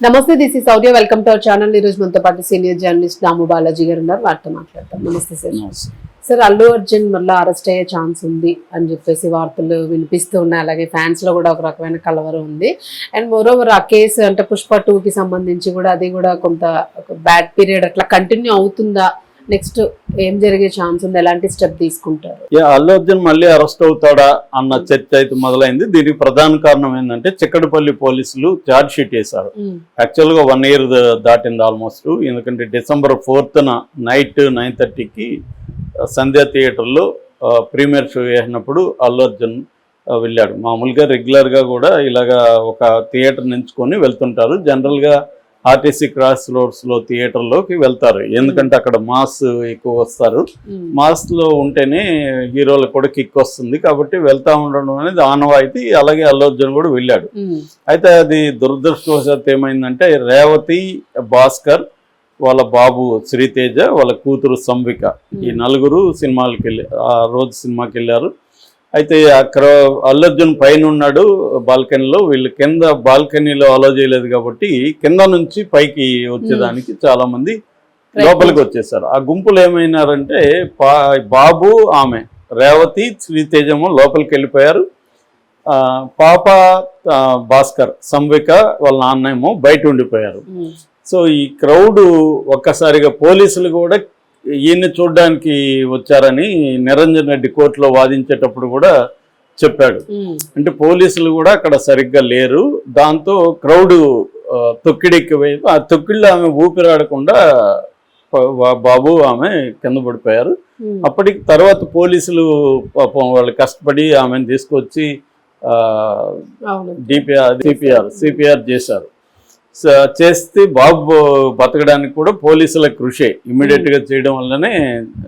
నమస్తే, this is Shaurya. Welcome to our channel. ఈ రోజు మనతో పాటు సీనియర్ జర్నలిస్ట్ దాము బాలాజీ గారు ఉన్నారు. వారితో మాట్లాడతాం. నమస్తే సార్. సార్, అల్లు అర్జున్ మళ్ళీ అరెస్ట్ అయ్యే ఛాన్స్ ఉంది అని చెప్పేసి వార్తలు వినిపిస్తూ ఉన్నాయి. అలాగే ఫ్యాన్స్ లో కూడా ఒక రకమైన కలవరం ఉంది. అండ్ మోరోవర్ ఆ కేసు అంటే పుష్ప 2కి సంబంధించి కూడా అది కూడా కొంత బ్యాడ్ పీరియడ్ అట్లా కంటిన్యూ అవుతుందా? నెక్స్ట్ ఏం జరిగే ఛాన్స్ ఉంది? ఎలాంటి స్టెప్ తీసుకుంటారు? అల్లు అర్జున్ మళ్ళీ అరెస్ట్ అవుతాడా అన్న చర్చ అయితే మొదలైంది. దీనికి ప్రధాన కారణం ఏంటంటే చిక్కడపల్లి పోలీసులు ఛార్జ్ షీట్ వేశారు. యాక్చువల్ గా 1 year దాటింది ఆల్మోస్ట్. ఎందుకంటే December 4th నైట్ 9:30కి సంధ్యా థియేటర్లో ప్రీమియర్ షో వేసినప్పుడు అల్లు అర్జున్ వెళ్ళాడు. మామూలుగా రెగ్యులర్ గా కూడా ఇలాగా ఒక థియేటర్ ఎంచుకొని వెళ్తుంటారు. జనరల్ గా ఆర్టీసీ క్రాస్ రోడ్స్ లో థియేటర్లోకి వెళ్తారు. ఎందుకంటే అక్కడ మాస్ ఎక్కువ వస్తారు. మాస్ లో ఉంటేనే హీరోలకు కూడా కిక్ వస్తుంది కాబట్టి వెళ్తా ఉండడం అనేది ఆనవాయితీ. అలాగే అల్లు అర్జున్ కూడా వెళ్ళాడు. అయితే అది దురదృష్టవశాత్తు ఏమైందంటే రేవతి, భాస్కర్, వాళ్ళ బాబు శ్రీతేజ, వాళ్ళ కూతురు సంవిక, ఈ నలుగురు ఆ రోజు సినిమాకి వెళ్ళారు. అయితే అక్కడ అల్లు అర్జున్ పైన ఉన్నాడు బాల్కనీలో. వీళ్ళు కింద బాల్కనీలో అలో చేయలేదు కాబట్టి కింద నుంచి పైకి వచ్చేదానికి చాలా మంది లోపలికి వచ్చేసారు. ఆ గుంపులు ఏమైనారంటే బాబు, ఆమె రేవతి, శ్రీతేజము లోపలికి వెళ్ళిపోయారు. పాప, భాస్కర్, సంవిక వాళ్ళ నాన్నేమో బయట ఉండిపోయారు. సో ఈ క్రౌడ్ ఒక్కసారిగా పోలీసులు కూడా ఈయన్ని చూడడానికి వచ్చారని నిరంజన్ రెడ్డి కోర్టులో వాదించేటప్పుడు కూడా చెప్పాడు. అంటే పోలీసులు కూడా అక్కడ సరిగ్గా లేరు. దాంతో క్రౌడ్ తొక్కిడెక్కి వైపు ఆ తొక్కిళ్ళు ఆమె ఊపిరాడకుండా బాబు, ఆమె కింద పడిపోయారు. అప్పటికి తర్వాత పోలీసులు పాపం వాళ్ళు కష్టపడి ఆమెను తీసుకొచ్చి సిపిఆర్ చేశారు. చేస్తే బాబు బతకడానికి కూడా పోలీసుల కృషి ఇమ్మీడియట్ గా చేయడం వల్లనే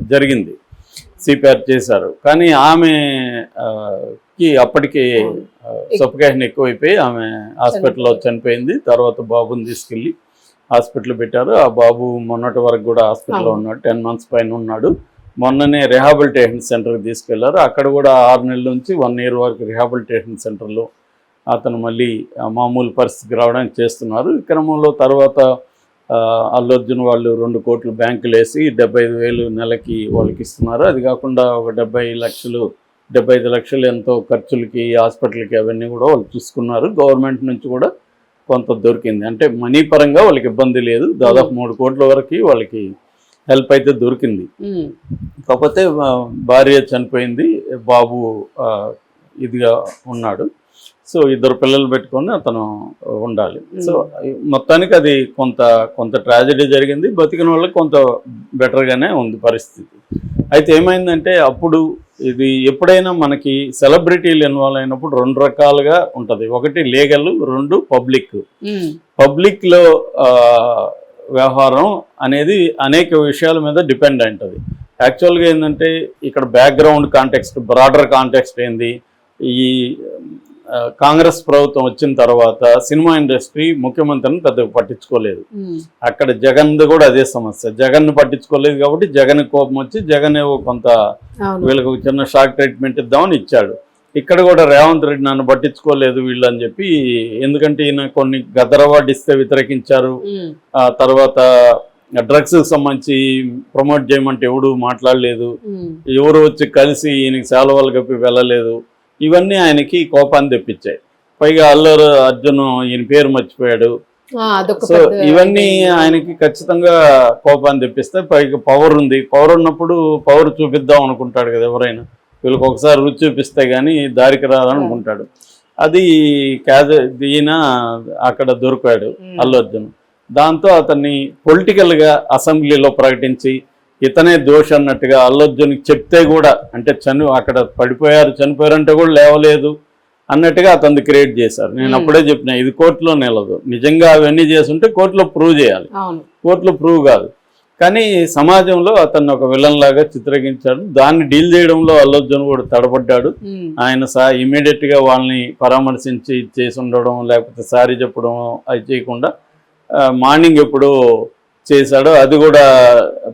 జరిగింది. సిపిఆర్ చేశారు. కానీ ఆమెకి అప్పటికి సఫికేషన్ ఎక్కువైపోయి ఆమె హాస్పిటల్లో చనిపోయింది. తర్వాత బాబుని తీసుకెళ్ళి హాస్పిటల్ పెట్టారు. ఆ బాబు మొన్నటి వరకు కూడా హాస్పిటల్లో ఉన్నాడు. 10 months పైన ఉన్నాడు. మొన్ననే రిహాబిలిటేషన్ సెంటర్కి తీసుకెళ్లారు. అక్కడ కూడా 6 నెలల నుంచి 1 year వరకు రిహాబిలిటేషన్ సెంటర్లో అతను మళ్ళీ మామూలు పరిస్థితికి రావడానికి చేస్తున్నారు. ఈ క్రమంలో తర్వాత అల్లు అర్జున్ వాళ్ళు 2 కోట్లు బ్యాంకులు వేసి 75,000 నెలకి వాళ్ళకి ఇస్తున్నారు. అది కాకుండా ఒక 75 లక్షలు ఎంతో ఖర్చులకి, హాస్పిటల్కి అవన్నీ కూడా వాళ్ళు చూసుకున్నారు. గవర్నమెంట్ నుంచి కూడా కొంత దొరికింది. అంటే మనీ పరంగా వాళ్ళకి ఇబ్బంది లేదు. దాదాపు 3 కోట్ల వరకు వాళ్ళకి హెల్ప్ అయితే దొరికింది. కాకపోతే భార్య చనిపోయింది, బాబు ఇదిగా ఉన్నాడు. సో 2 పిల్లలు పెట్టుకొని అతను ఉండాలి. సో మొత్తానికి అది కొంత ట్రాజెడీ జరిగింది. బతికిన వాళ్ళకి కొంత బెటర్గానే ఉంది పరిస్థితి. అయితే ఏమైందంటే అప్పుడు ఇది ఎప్పుడైనా మనకి సెలబ్రిటీలు ఇన్వాల్వ్ అయినప్పుడు 2 రకాలుగా ఉంటుంది. ఒకటి లీగల్, 2 పబ్లిక్. పబ్లిక్లో వ్యవహారం అనేది అనేక విషయాల మీద డిపెండ్ అయి ఉంటుంది. యాక్చువల్గా ఏంటంటే ఇక్కడ బ్యాక్గ్రౌండ్ కాంటెక్స్ట్, బ్రాడర్ కాంటెక్స్ట్ ఏంది, ఈ కాంగ్రెస్ ప్రభుత్వం వచ్చిన తర్వాత సినిమా ఇండస్ట్రీ ముఖ్యమంత్రిని పెద్దగా పట్టించుకోలేదు. అక్కడ జగన్ కూడా అదే సమస్య. జగన్ పట్టించుకోలేదు కాబట్టి జగన్ కోపం వచ్చి జగన్ కొంత వీళ్ళకి చిన్న షాక్ ట్రీట్మెంట్ ఇద్దామని ఇచ్చాడు. ఇక్కడ కూడా రేవంత్ రెడ్డి నన్ను పట్టించుకోలేదు వీళ్ళు అని చెప్పి, ఎందుకంటే ఈయన కొన్ని గద్దర్ అవార్డు ఇస్తే వ్యతిరేకించారు. తర్వాత డ్రగ్స్ సంబంధించి ప్రమోట్ చేయమంటే ఎవడు మాట్లాడలేదు. ఎవరు వచ్చి కలిసి ఈయనకి సేలవాళ్ళు కప్పి వెళ్ళలేదు. ఇవన్నీ ఆయనకి కోపాన్ని తెప్పించాయి. పైగా అల్లు అర్జున్ ఈయన పేరు మర్చిపోయాడు. సో ఇవన్నీ ఆయనకి ఖచ్చితంగా కోపాన్ని తెప్పిస్తాయి. పైగా పవర్ ఉంది. పవర్ ఉన్నప్పుడు పవర్ చూపిద్దాం అనుకుంటాడు కదా ఎవరైనా. వీళ్ళకి ఒకసారి రుచి చూపిస్తే గానీ దారికి రాదనుకుంటాడు. అది ఈయన అక్కడ దొరికాడు అల్లు అర్జున్. దాంతో అతన్ని పొలిటికల్గా అసెంబ్లీలో ప్రకటించి ఇతనే దోష అన్నట్టుగా అల్లు అర్జున్కి చెప్తే కూడా, అంటే అక్కడ చనిపోయారంటే కూడా లేవలేదు అన్నట్టుగా అతన్ని క్రియేట్ చేశారు. నేను అప్పుడే చెప్పిన ఇది కోర్టులో నిలదు. నిజంగా అవన్నీ చేస్తుంటే కోర్టులో ప్రూవ్ చేయాలి, కోర్టులో ప్రూవ్ కాదు. కానీ సమాజంలో అతన్ని ఒక విలన్ లాగా చిత్రీకరించాడు. దాన్ని డీల్ చేయడంలో అల్లు అర్జున్ కూడా తడబడ్డాడు. ఆయన ఇమీడియట్ గా వాళ్ళని పరామర్శించి చేసి ఉండడం, లేకపోతే సారీ చెప్పడం అది చేయకుండా మార్నింగ్ ఎప్పుడు చేశాడు. అది కూడా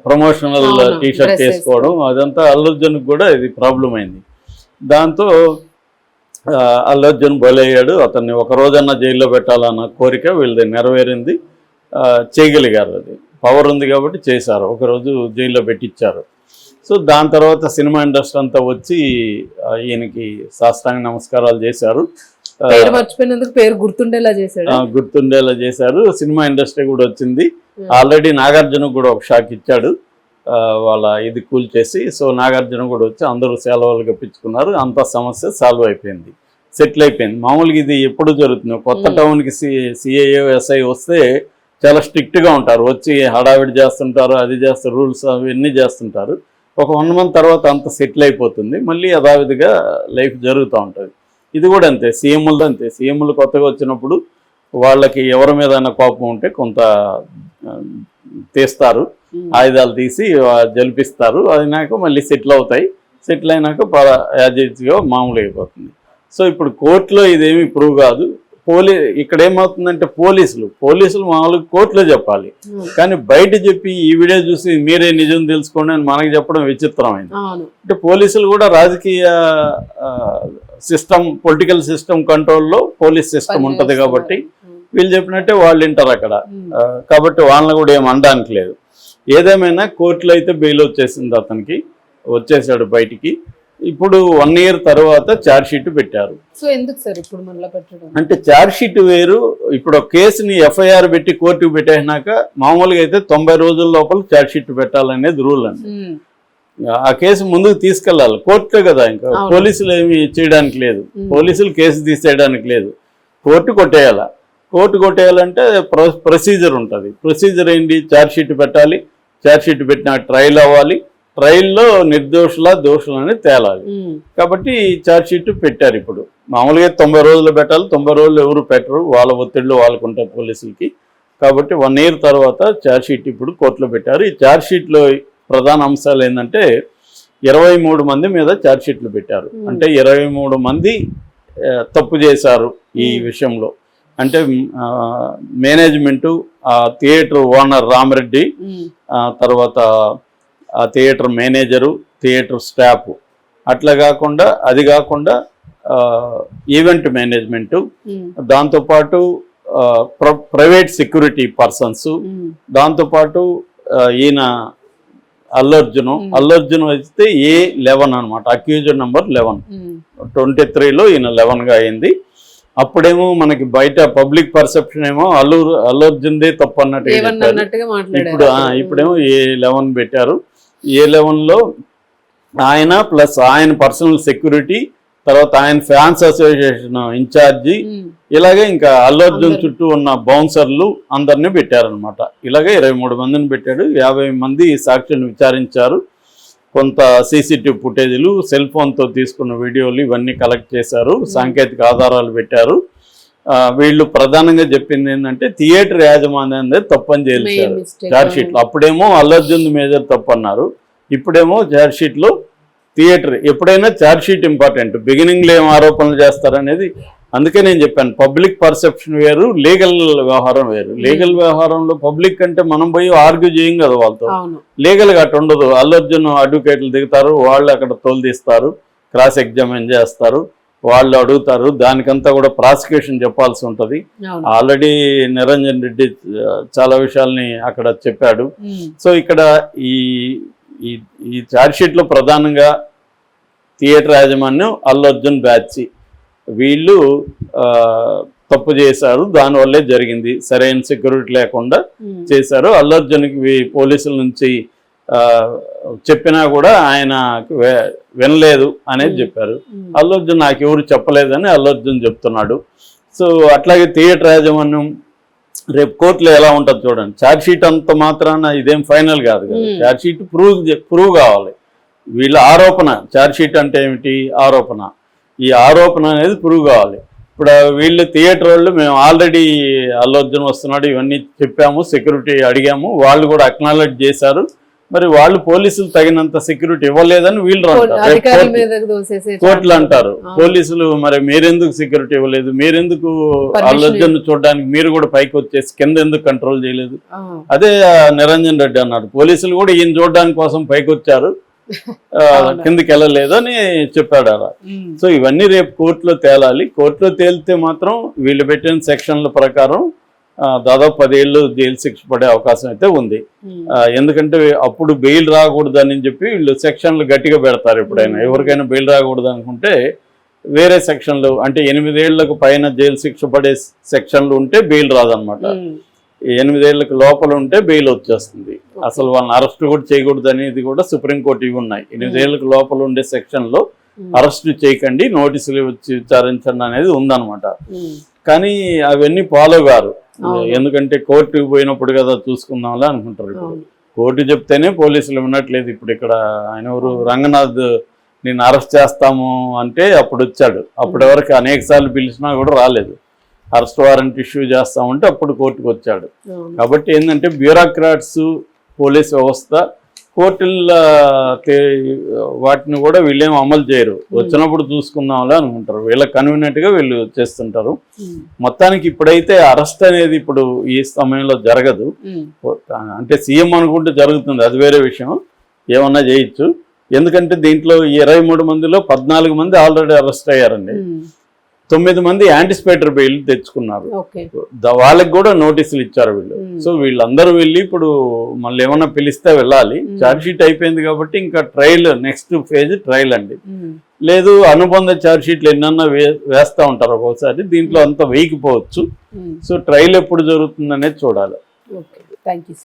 ప్రమోషనల్ టీషర్ట్ వేసుకోవడం, అదంతా అల్లు అర్జున్కి కూడా ఇది ప్రాబ్లం అయింది. దాంతో అల్లు అర్జున్ బలయ్యాడు, అతన్ని ఒక రోజన్నా జైల్లో పెట్టాలన్న కోరిక వీళ్ళది నెరవేరింది. చేయగలిగారు, అది పవర్ ఉంది కాబట్టి చేశారు, ఒకరోజు జైల్లో పెట్టించారు. సో దాని తర్వాత సినిమా ఇండస్ట్రీ అంతా వచ్చి ఈయనకి సాష్టాంగ నమస్కారాలు చేశారు. పేరు మర్చిపోయినందుకు పేరు గుర్తుండేలా చేశారు. సినిమా ఇండస్ట్రీ కూడా వచ్చింది. ఆల్రెడీ నాగార్జున కూడా ఒక షాక్ ఇచ్చాడు, వాళ్ళ ఇది కూల్చేసి. సో నాగార్జున కూడా వచ్చి అందరూ సెలవులు గప్పించుకున్నారు. అంత సమస్య సాల్వ్ అయిపోయింది, సెటిల్ అయిపోయింది. మామూలుగా ఇది ఎప్పుడు జరుగుతుంది, కొత్త టౌన్కి సిఐఏ ఎస్ఐ వస్తే చాలా స్ట్రిక్ట్గా ఉంటారు, వచ్చి హడావిడి చేస్తుంటారు, అది చేస్తారు, రూల్స్ అవన్నీ చేస్తుంటారు. ఒక 1 month తర్వాత అంత సెటిల్ అయిపోతుంది, మళ్ళీ యథావిధిగా లైఫ్ జరుగుతూ ఉంటుంది. ఇది కూడా అంతే, సీఎంలు అంతే. సీఎంలు కొత్తగా వచ్చినప్పుడు వాళ్ళకి ఎవరి మీద కోపం ఉంటే కొంత తీస్తారు, ఆయుధాలు తీసి జలిపిస్తారు. అయినాక మళ్ళీ సెటిల్ అవుతాయి. సెటిల్ అయినాక యాజిగా మామూలు అయిపోతుంది. సో ఇప్పుడు కోర్టులో ఇదేమి ప్రూవ్ కాదు. ఇక్కడ ఏమవుతుందంటే పోలీసులు మామూలుగా కోర్టులో చెప్పాలి, కానీ బయట చెప్పి ఈ వీడియో చూసి మీరే నిజం తెలుసుకోండి అని మనకి చెప్పడం విచిత్రమైంది. అంటే పోలీసులు కూడా రాజకీయ సిస్టమ్, పొలిటికల్ సిస్టమ్ కంట్రోల్లో పోలీస్ సిస్టమ్ ఉంటుంది కాబట్టి వీళ్ళు చెప్పినట్టే వాళ్ళు వింటారు అక్కడ. కాబట్టి వాళ్ళని కూడా ఏం అనడానికి లేదు. ఏదేమైనా కోర్టులో అయితే బెయిల్ వచ్చేసింది, అతనికి వచ్చేసాడు బయటికి. ఇప్పుడు 1 year తర్వాత ఛార్జ్ షీట్ పెట్టారు. సో ఎందుకు సార్ ఇప్పుడు మళ్ళీ పెట్టడం అంటే ఛార్జ్ షీట్ వేరు. ఇప్పుడు కేసుని ఎఫ్ఐఆర్ పెట్టి కోర్టుకు పెట్టేసినాక మామూలుగా అయితే 90 రోజుల లోపల ఛార్జ్ షీట్ పెట్టాలనేది రూల్ అండి. ఆ కేసు ముందుకు తీసుకెళ్ళాలి, కోర్టులో కదా. ఇంకా పోలీసులు ఏమి చేయడానికి లేదు, పోలీసులు కేసు తీసేయడానికి లేదు, కోర్టు కొట్టేయాల. కోర్టు కొట్టేయాలంటే ప్రొసీజర్ ఉంటుంది. ప్రొసీజర్ ఏంటి, ఛార్జ్ షీట్ పెట్టాలి, ఛార్జ్ షీట్ పెట్టిన ట్రయల్ అవ్వాలి, ట్రయల్లో దోషులు అనేది తేలాలి. కాబట్టి ఛార్జ్ షీట్ పెట్టారు. ఇప్పుడు మామూలుగా 90 రోజులు పెట్టాలి, 90 రోజులు ఎవరు పెట్టరు, వాళ్ళ ఒత్తిడిలో వాళ్ళకు ఉంటాయి పోలీసులకి. కాబట్టి 1 year తర్వాత ఛార్జ్ షీట్ ఇప్పుడు కోర్టులో పెట్టారు. ఈ ఛార్జ్ షీట్లో ప్రధాన అంశాలు ఏంటంటే 23 మంది మీద ఛార్జ్ షీట్లు పెట్టారు. అంటే 23 మంది తప్పు చేశారు ఈ విషయంలో. అంటే మేనేజ్మెంటు, థియేటర్ ఓనర్ రామరెడ్డి, తర్వాత ఆ థియేటర్ మేనేజరు, థియేటర్ స్టాఫ్, అట్లా కాకుండా అది కాకుండా ఈవెంట్ మేనేజ్మెంటు, దాంతోపాటు ప్రైవేట్ సెక్యూరిటీ పర్సన్స్, దాంతోపాటు ఈయన అల్లు అర్జున్ అయితే A11 అనమాట, అక్యూజ్డ్ నెంబర్ 11. 23లో ఈయన 11గా అయింది. అప్పుడేమో మనకి బయట పబ్లిక్ పర్సెప్షన్ ఏమో అల్లు అర్జున్దే తప్పు అన్నట్టు. ఇప్పుడేమో A11 పెట్టారు. A11లో ఆయన ప్లస్ ఆయన పర్సనల్ సెక్యూరిటీ, తర్వాత ఆయన ఫ్యాన్స్ అసోసియేషన్ ఇన్ఛార్జి, ఇలాగే ఇంకా అల్లు అర్జున్ చుట్టూ ఉన్న బౌన్సర్లు అందరినీ పెట్టారనమాట. ఇలాగే 23 మందిని పెట్టాడు. 50 మంది సాక్షులను విచారించారు. కొంత సీసీటీవీ ఫుటేజీలు, సెల్ ఫోన్తో తీసుకున్న వీడియోలు ఇవన్నీ కలెక్ట్ చేశారు, సాంకేతిక ఆధారాలు పెట్టారు. వీళ్ళు ప్రధానంగా చెప్పింది ఏంటంటే థియేటర్ యాజమాన్యం తప్పని చేశారు ఛార్జ్ షీట్లో. అప్పుడేమో అల్లు అర్జున్ మేజర్ తప్పు అన్నారు, ఇప్పుడేమో ఛార్జ్ షీట్లో థియేటర్. ఎప్పుడైనా ఛార్జ్ షీట్ ఇంపార్టెంట్, బిగినింగ్లో ఏం ఆరోపణలు చేస్తారనేది. అందుకే నేను చెప్పాను, పబ్లిక్ పర్సెప్షన్ వేరు, లీగల్ వ్యవహారం వేరు. లీగల్ వ్యవహారంలో పబ్లిక్ అంటే మనం పోయి ఆర్గ్యూ చేయం కదా వాళ్ళతో, లీగల్గా అటు ఉండదు. అల్లు అర్జున్ అడ్వకేట్లు దిగుతారు, వాళ్ళు అక్కడ తోలుదీస్తారు, క్రాస్ ఎగ్జామిన్ చేస్తారు, వాళ్ళు అడుగుతారు, దానికంతా కూడా ప్రాసిక్యూషన్ చెప్పాల్సి ఉంటుంది. ఆల్రెడీ నిరంజన్ రెడ్డి చాలా విషయాల్ని అక్కడ చెప్పాడు. సో ఇక్కడ ఈ ఛార్జ్ షీట్లో ప్రధానంగా థియేటర్ యాజమాన్యం, అల్లు అర్జున్ బ్యాచ్, వీళ్ళు తప్పు చేశారు, దానివల్లే జరిగింది, సరైన సెక్యూరిటీ లేకుండా చేశారు. అల్లు అర్జున్కి పోలీసుల నుంచి చెప్పినా కూడా ఆయన వినలేదు అనేది చెప్పారు. అల్లు అర్జున్ నాకు ఎవరు చెప్పలేదని అల్లు అర్జున్ చెప్తున్నాడు. సో అట్లాగే థియేటర్ యాజమాన్యం రేపు కోర్టులో ఎలా ఉంటుంది చూడండి. ఛార్జ్ షీట్ అంత మాత్రాన ఇదేం ఫైనల్ కాదు కదా, ఛార్జ్ షీట్ ప్రూవ్ కావాలి. వీళ్ళ ఆరోపణ, ఛార్జ్ షీట్ అంటే ఏమిటి, ఆరోపణ. ఈ ఆరోపణ అనేది ప్రూవ్ కావాలి. ఇప్పుడు వీళ్ళు థియేటర్ వాళ్ళు మేము ఆల్రెడీ అల్లు అర్జున్ వస్తున్నాడు ఇవన్నీ చెప్పాము, సెక్యూరిటీ అడిగాము, వాళ్ళు కూడా అక్నాలెడ్జ్ చేశారు. మరి వాళ్ళు పోలీసులు తగినంత సెక్యూరిటీ ఇవ్వలేదని వీళ్ళు కోర్టులు అంటారు. పోలీసులు మరి మీరెందుకు సెక్యూరిటీ ఇవ్వలేదు, మీరెందుకు అల్లు అర్జున్ చూడడానికి మీరు కూడా పైకి వచ్చేసి కింద ఎందుకు కంట్రోల్ చేయలేదు. అదే నిరంజన్ రెడ్డి అన్నాడు, పోలీసులు కూడా ఈయన చూడడానికి కోసం పైకి వచ్చారు, కిందకి వెళ్ళలేదు అని చెప్పాడు అలా. సో ఇవన్నీ రేపు కోర్టులో తేలాలి. కోర్టులో తేలితే మాత్రం వీళ్ళు పెట్టిన సెక్షన్ల ప్రకారం దాదాపు 10 ఏళ్ళు జైలు శిక్ష పడే అవకాశం అయితే ఉంది. ఎందుకంటే అప్పుడు బెయిల్ రాకూడదని చెప్పి వీళ్ళు సెక్షన్లు గట్టిగా పెడతారు. ఎప్పుడైనా ఎవరికైనా బెయిల్ రాకూడదు అనుకుంటే వేరే సెక్షన్లు, అంటే 8 ఏళ్లకు పైన జైలు శిక్ష పడే సెక్షన్లు ఉంటే బెయిల్ రాదనమాట. 8 ఏళ్లకు లోపల ఉంటే బెయిల్ వచ్చేస్తుంది. అసలు వాళ్ళని అరెస్ట్ కూడా చేయకూడదు అనేది కూడా సుప్రీంకోర్టు ఇవి ఉన్నాయి. 8 ఏళ్లకు లోపల ఉండే సెక్షన్లో అరెస్ట్ చేయకండి, నోటీసులు వచ్చి విచారించండి అనేది ఉందన్నమాట. కానీ అవన్నీ ఫాలో గారు. ఎందుకంటే కోర్టుకు పోయినప్పుడు కదా చూసుకుందాంలే అనుకుంటారు. ఇప్పుడు కోర్టు చెప్తేనే పోలీసులు వినట్లేదు. ఇప్పుడు ఇక్కడ ఆయన ఎవరు రంగనాథ్ నేను అరెస్ట్ చేస్తాము అంటే అప్పుడు వచ్చాడు. అప్పుడు ఎవరికి అనేక సార్లు పిలిచినా కూడా రాలేదు. అరెస్ట్ వారెంట్ ఇష్యూ చేస్తామంటే అప్పుడు కోర్టుకు వచ్చాడు. కాబట్టి ఏంటంటే బ్యూరోక్రాట్స్, పోలీస్ వ్యవస్థ, కోర్టుల వాటిని కూడా వీళ్ళేం అమలు చేయరు. వచ్చినప్పుడు చూసుకుందాంలే అనుకుంటారు. వీళ్ళకి కన్వీనియంట్గా వీళ్ళు చేస్తుంటారు. మొత్తానికి ఇప్పుడైతే అరెస్ట్ అనేది ఇప్పుడు ఈ సమయంలో జరగదు. అంటే సీఎం అనుకుంటే జరుగుతుంది, అది వేరే విషయం, ఏమన్నా చేయొచ్చు. ఎందుకంటే దీంట్లో 23 మందిలో 14 మంది ఆల్రెడీ అరెస్ట్ అయ్యారండి. 9 మంది యాంటిసిపేటరీ బెయిల్ తెచ్చుకున్నారు. వాళ్ళకి కూడా నోటీసులు ఇచ్చారు వీళ్ళు. సో వీళ్ళందరూ వెళ్ళి ఇప్పుడు మళ్ళీ ఏమన్నా పిలిస్తే వెళ్ళాలి. ఛార్జ్ షీట్ అయిపోయింది కాబట్టి ఇంకా ట్రయల్, నెక్స్ట్ ఫేజ్ ట్రయల్ అండి. లేదు అనుబంధ ఛార్జ్ షీట్లు ఎన్నన్నా వేస్తూ ఉంటారు ఒక్కోసారి, దీంట్లో అంత వేయకపోవచ్చు. సో ట్రయల్ ఎప్పుడు జరుగుతుంది అనేది చూడాలి. Thank you.